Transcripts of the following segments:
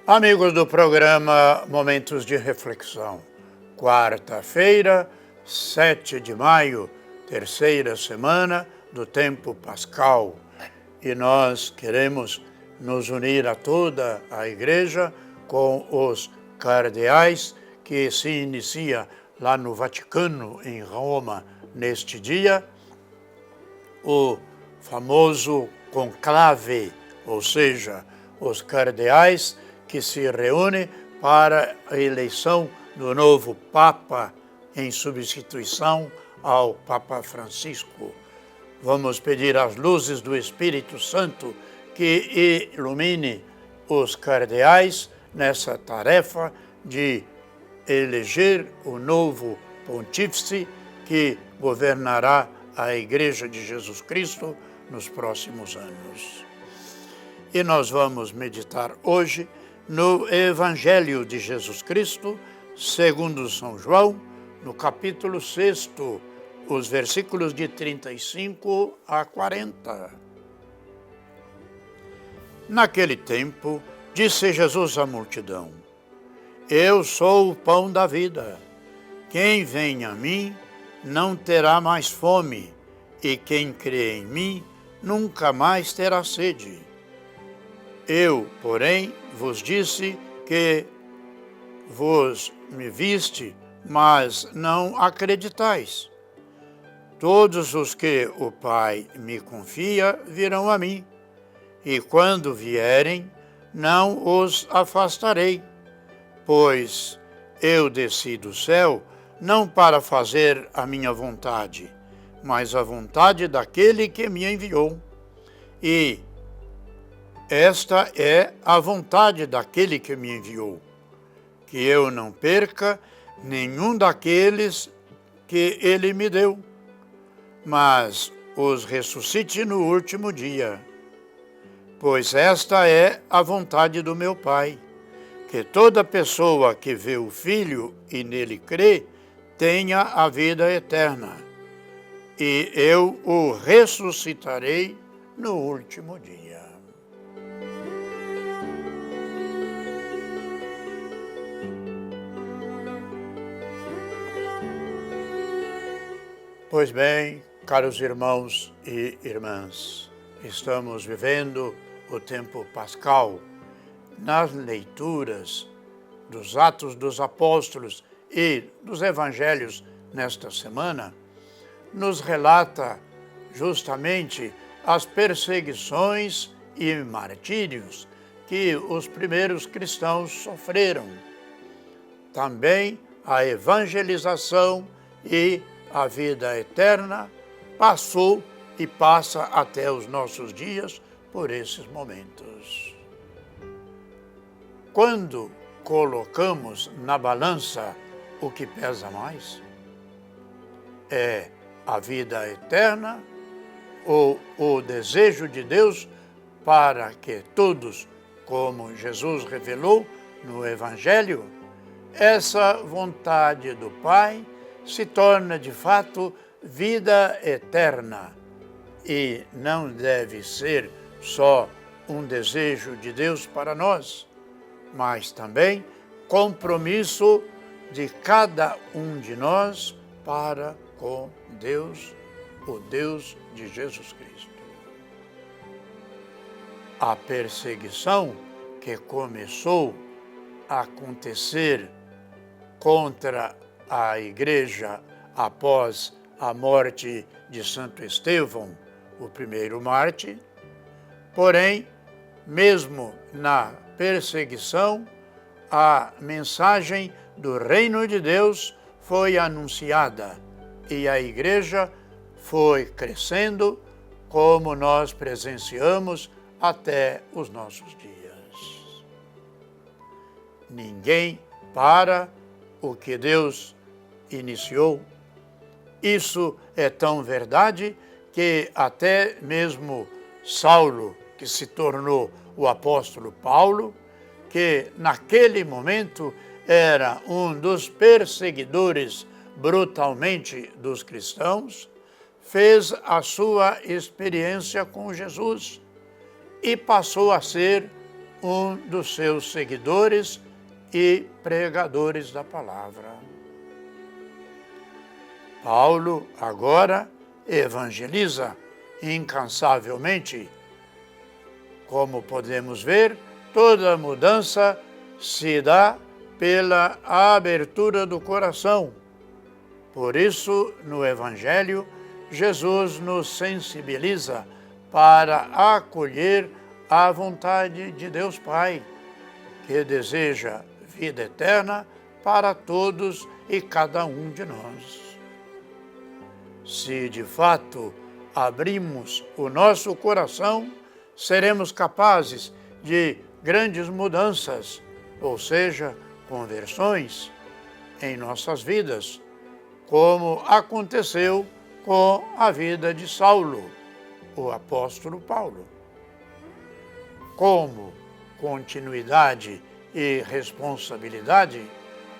Amigos do programa Momentos de Reflexão, quarta-feira, 7 de maio, terceira semana do tempo pascal. E nós queremos nos unir a toda a Igreja com os cardeais que se inicia lá no Vaticano, em Roma, neste dia, o famoso conclave, ou seja, os cardeais que se reúne para a eleição do novo Papa em substituição ao Papa Francisco. Vamos pedir às luzes do Espírito Santo que ilumine os cardeais nessa tarefa de eleger o novo pontífice que governará a Igreja de Jesus Cristo nos próximos anos. E nós vamos meditar hoje no Evangelho de Jesus Cristo, segundo São João, no capítulo 6, os versículos de 35 a 40. Naquele tempo, disse Jesus à multidão: Eu sou o pão da vida. Quem vem a mim não terá mais fome, e quem crê em mim nunca mais terá sede. Eu, porém, vos disse que vos me viste, mas não acreditais. Todos os que o Pai me confia virão a mim, e quando vierem, não os afastarei, pois eu desci do céu não para fazer a minha vontade, mas a vontade daquele que me enviou. E esta é a vontade daquele que me enviou, que eu não perca nenhum daqueles que ele me deu, mas os ressuscite no último dia. Pois esta é a vontade do meu Pai, que toda pessoa que vê o Filho e nele crê, tenha a vida eterna, e eu o ressuscitarei no último dia. Pois bem, caros irmãos e irmãs, estamos vivendo o tempo pascal. Nas leituras dos Atos dos Apóstolos e dos Evangelhos nesta semana, nos relata justamente as perseguições e martírios que os primeiros cristãos sofreram. Também a evangelização e a vida eterna passou e passa até os nossos dias por esses momentos. Quando colocamos na balança o que pesa mais, é a vida eterna ou o desejo de Deus para que todos, como Jesus revelou no Evangelho, essa vontade do Pai se torna de fato vida eterna e não deve ser só um desejo de Deus para nós, mas também compromisso de cada um de nós para com Deus, o Deus de Jesus Cristo. A perseguição que começou a acontecer contra a Igreja após a morte de Santo Estevão, o primeiro mártir, porém, mesmo na perseguição, a mensagem do reino de Deus foi anunciada e a Igreja foi crescendo, como nós presenciamos até os nossos dias. Ninguém para o que Deus iniciou. Isso é tão verdade que até mesmo Saulo, que se tornou o apóstolo Paulo, que naquele momento era um dos perseguidores brutalmente dos cristãos, fez a sua experiência com Jesus e passou a ser um dos seus seguidores e pregadores da palavra. Paulo agora evangeliza incansavelmente. Como podemos ver, toda mudança se dá pela abertura do coração. Por isso, no Evangelho, Jesus nos sensibiliza para acolher a vontade de Deus Pai, que deseja vida eterna para todos e cada um de nós. Se de fato abrimos o nosso coração, seremos capazes de grandes mudanças, ou seja, conversões em nossas vidas, como aconteceu com a vida de Saulo, o apóstolo Paulo. Como continuidade e responsabilidade,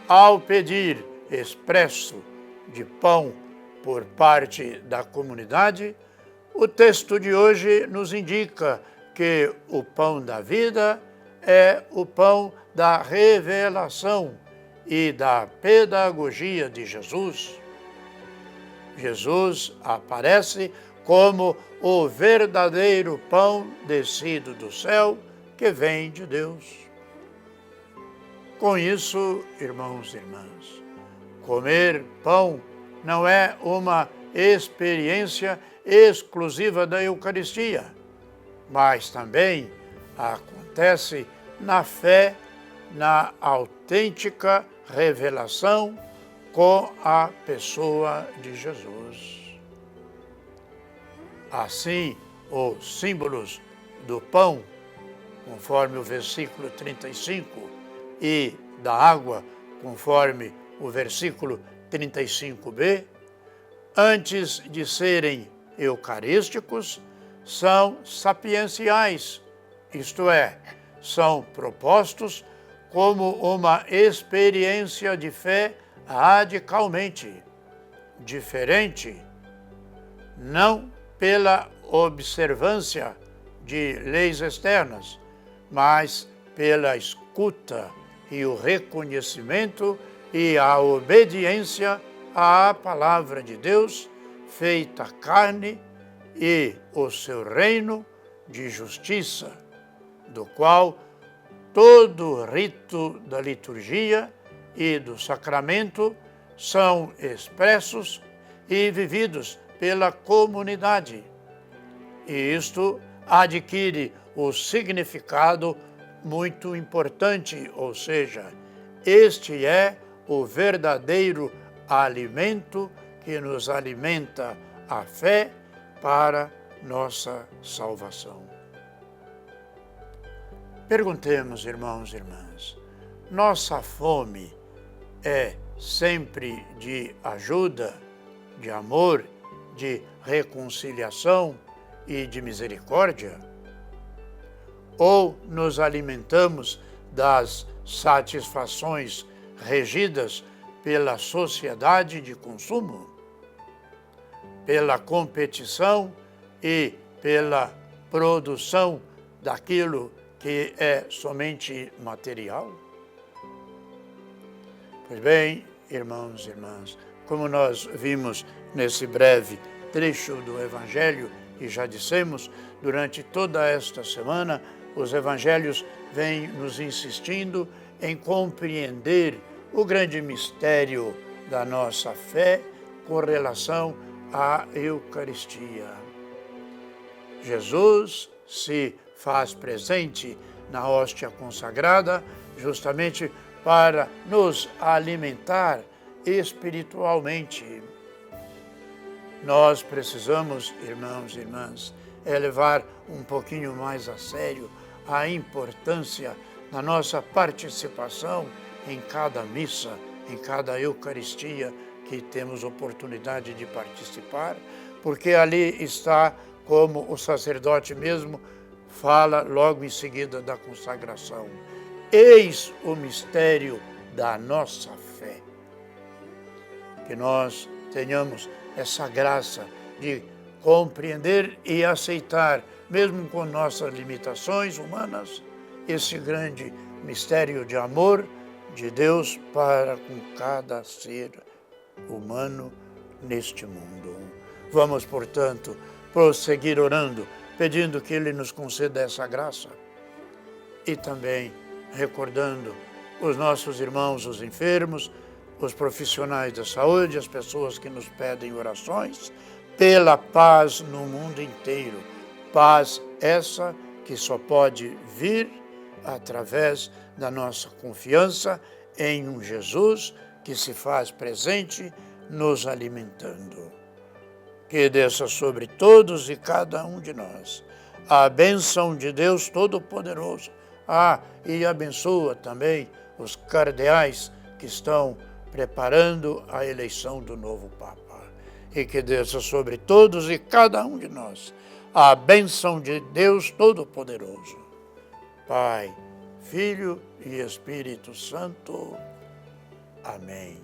ao pedir expresso de pão por parte da comunidade, o texto de hoje nos indica que o pão da vida é o pão da revelação e da pedagogia de Jesus. Jesus aparece como o verdadeiro pão descido do céu que vem de Deus. Com isso, irmãos e irmãs, comer pão não é uma experiência exclusiva da Eucaristia, mas também acontece na fé, na autêntica revelação com a pessoa de Jesus. Assim, os símbolos do pão, conforme o versículo 35, e da água, conforme o versículo 35b, antes de serem eucarísticos, são sapienciais, isto é, são propostos como uma experiência de fé radicalmente diferente, não pela observância de leis externas, mas pela escuta e o reconhecimento e a obediência à palavra de Deus, feita carne, e o seu reino de justiça, do qual todo rito da liturgia e do sacramento são expressos e vividos pela comunidade. E isto adquire o significado muito importante, ou seja, este é o verdadeiro alimento que nos alimenta a fé para nossa salvação. Perguntemos, irmãos e irmãs, nossa fome é sempre de ajuda, de amor, de reconciliação e de misericórdia? Ou nos alimentamos das satisfações regidas pela sociedade de consumo, pela competição e pela produção daquilo que é somente material? Pois bem, irmãos e irmãs, como nós vimos nesse breve trecho do Evangelho, e já dissemos, durante toda esta semana, os Evangelhos vêm nos insistindo em compreender o grande mistério da nossa fé com relação à Eucaristia. Jesus se faz presente na hóstia consagrada justamente para nos alimentar espiritualmente. Nós precisamos, irmãos e irmãs, levar um pouquinho mais a sério a importância da nossa participação em cada missa, em cada Eucaristia que temos oportunidade de participar, porque ali está, como o sacerdote mesmo fala logo em seguida da consagração, eis o mistério da nossa fé. Que nós tenhamos essa graça de compreender e aceitar, mesmo com nossas limitações humanas, esse grande mistério de amor de Deus para com cada ser humano neste mundo. Vamos, portanto, prosseguir orando, pedindo que Ele nos conceda essa graça e também recordando os nossos irmãos, os enfermos, os profissionais da saúde, as pessoas que nos pedem orações pela paz no mundo inteiro. Paz essa que só pode vir através da nossa confiança em um Jesus que se faz presente nos alimentando. Que desça sobre todos e cada um de nós a bênção de Deus Todo-Poderoso. E abençoa também os cardeais que estão preparando a eleição do novo Papa. E que desça sobre todos e cada um de nós a bênção de Deus Todo-Poderoso. Pai, Filho e Espírito Santo. Amém.